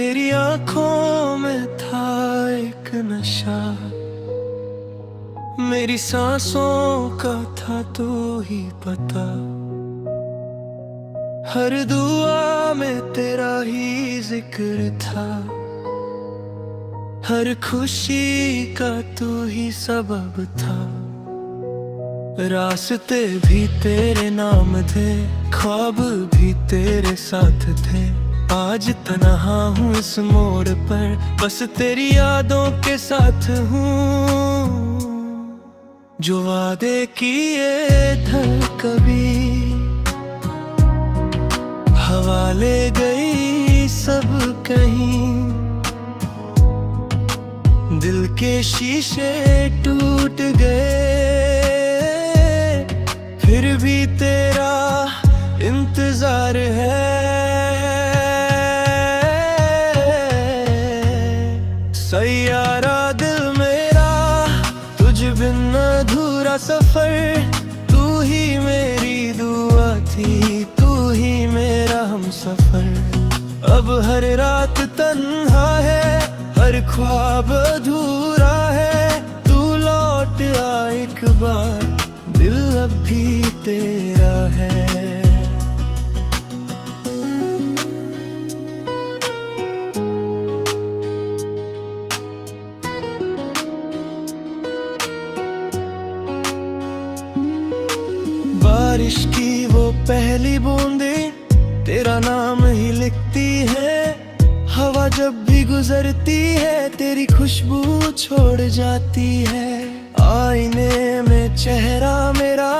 तेरी आंखों में था एक नशा, मेरी सांसों का था तू ही पता। हर दुआ में तेरा ही जिक्र था, हर खुशी का तू ही सबब था। रास्ते भी तेरे नाम थे, ख्वाब भी तेरे साथ थे। आज तन्हा हूँ इस मोड़ पर, बस तेरी यादों के साथ हूँ। जो वादे किए थे कभी हवा ले गई सब कहीं। दिल के शीशे टूट गए, फिर भी तेरा इंतजार है। सैयारा दिल मेरा, तुझ बिन अधूरा सफर। तू ही मेरी दुआ थी, तू ही मेरा हमसफर। अब हर रात तन्हा है, हर ख्वाब अधूरा है। तू लौट आ एक बार, दिल अब भी तेरा है। बारिश की वो पहली बूंदें तेरा नाम ही लिखती है। हवा जब भी गुजरती है तेरी खुशबू छोड़ जाती है। आईने में चेहरा मेरा,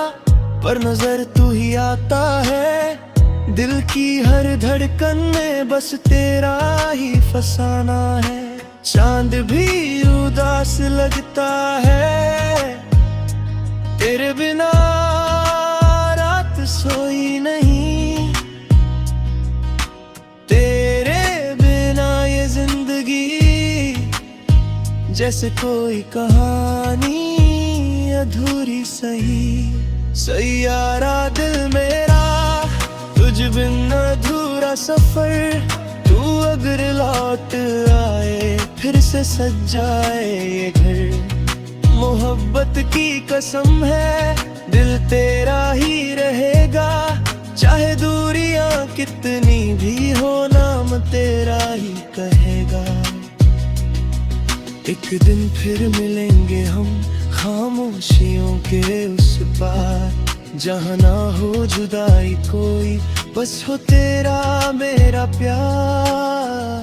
पर नजर तू ही आता है। दिल की हर धड़कन में बस तेरा ही फसाना है। चांद भी उदास लगता है, तेरे बिना रात सोई नहीं। तेरे बिना ये जिंदगी जैसे कोई कहानी अधूरी सही। सैयारा दिल मेरा, तुझ बिन अधूरा सफर। तू अगर लौट आए फिर से सज जाए ये घर। मोहब्बत की कसम है, दिल तेरा ही रहेगा। चाहे दूरियां कितनी भी हो, नाम तेरा ही कहेगा। एक दिन फिर मिलेंगे हम खामोशियों के उस पार, जहाँ ना हो जुदाई कोई, बस हो तेरा मेरा प्यार।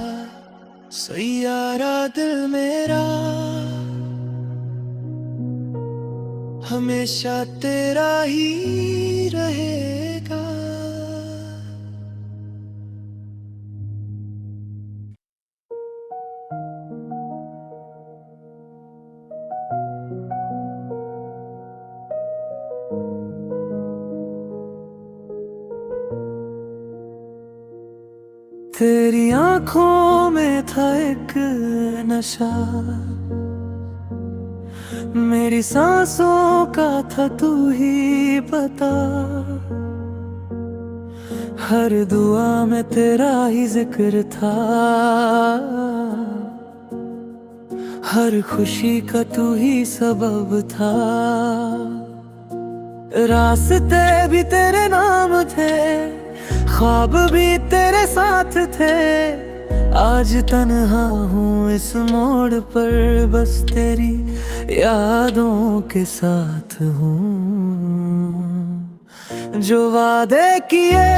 सैयारा दिल मेरा, हमेशा तेरा ही रहेगा। तेरी आंखों में था एक नशा, मेरी सांसों का था तू ही पता। हर दुआ में तेरा ही जिक्र था, हर खुशी का तू ही सबब था। रास्ते भी तेरे नाम थे, ख्वाब भी तेरे साथ थे। आज तन्हा हूँ इस मोड़ पर, बस तेरी यादों के साथ हूँ। जो वादे किए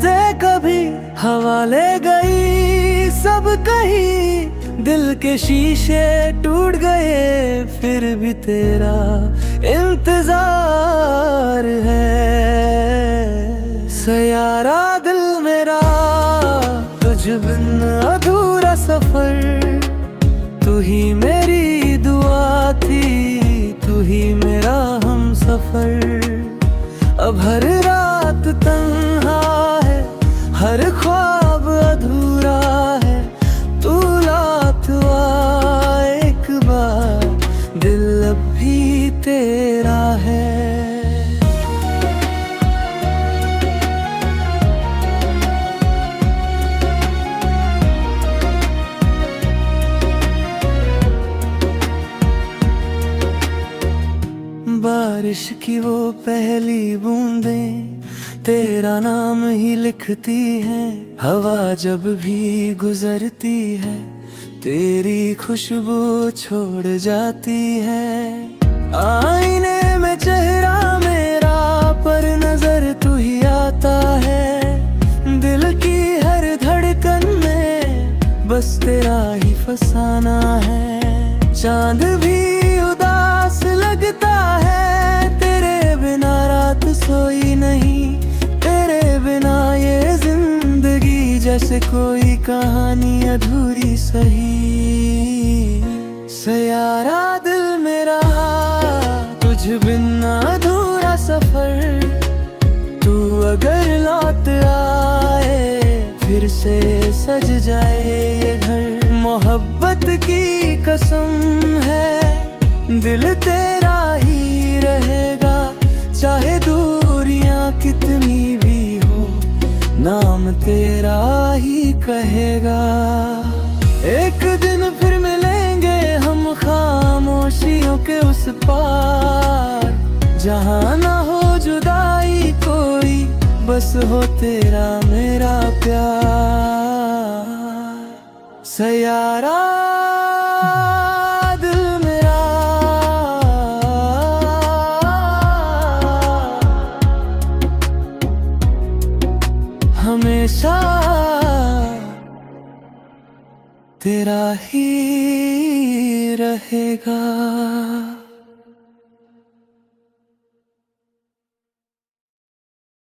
थे कभी हवा ले गई सब कहीं। दिल के शीशे टूट गए, फिर भी तेरा इंतजार है। सैयारा दिल मेरा, तुझ बिन अधूरा सफर। तू ही मेरी दुआ थी, तू ही मेरा हमसफर। अब हर रात तन्हा है, हर ख्वाब अधूरा है। तू लौट आ एक बार, दिल अब भी तेरा है। बारिश की वो पहली बूंदें तेरा नाम ही लिखती हैं। हवा जब भी गुजरती है तेरी खुशबू छोड़ जाती है। आईने में चेहरा मेरा पर नजर तू ही आता है। दिल की हर धड़कन में बस तेरा ही फसाना है। चांद भी उदास लगता है तेरे बिना, रात सोई नहीं तेरे बिना। ये जिंदगी जैसे कोई कहानी अधूरी सही। सयारा दिल मेरा तुझ बिन अधूरा सफर। तू अगर लौट आए फिर से सज जाए ये घर। मोहब्बत की कसम है दिल तेरा ही रहेगा। चाहे दूरियां कितनी भी हो नाम तेरा ही कहेगा। एक दिन फिर मिलेंगे हम खामोशियों के उस पार। जहाँ ना हो जुदाई कोई, बस हो तेरा मेरा प्यार। सयारा दिल मेरा हमेशा तेरा ही रहेगा।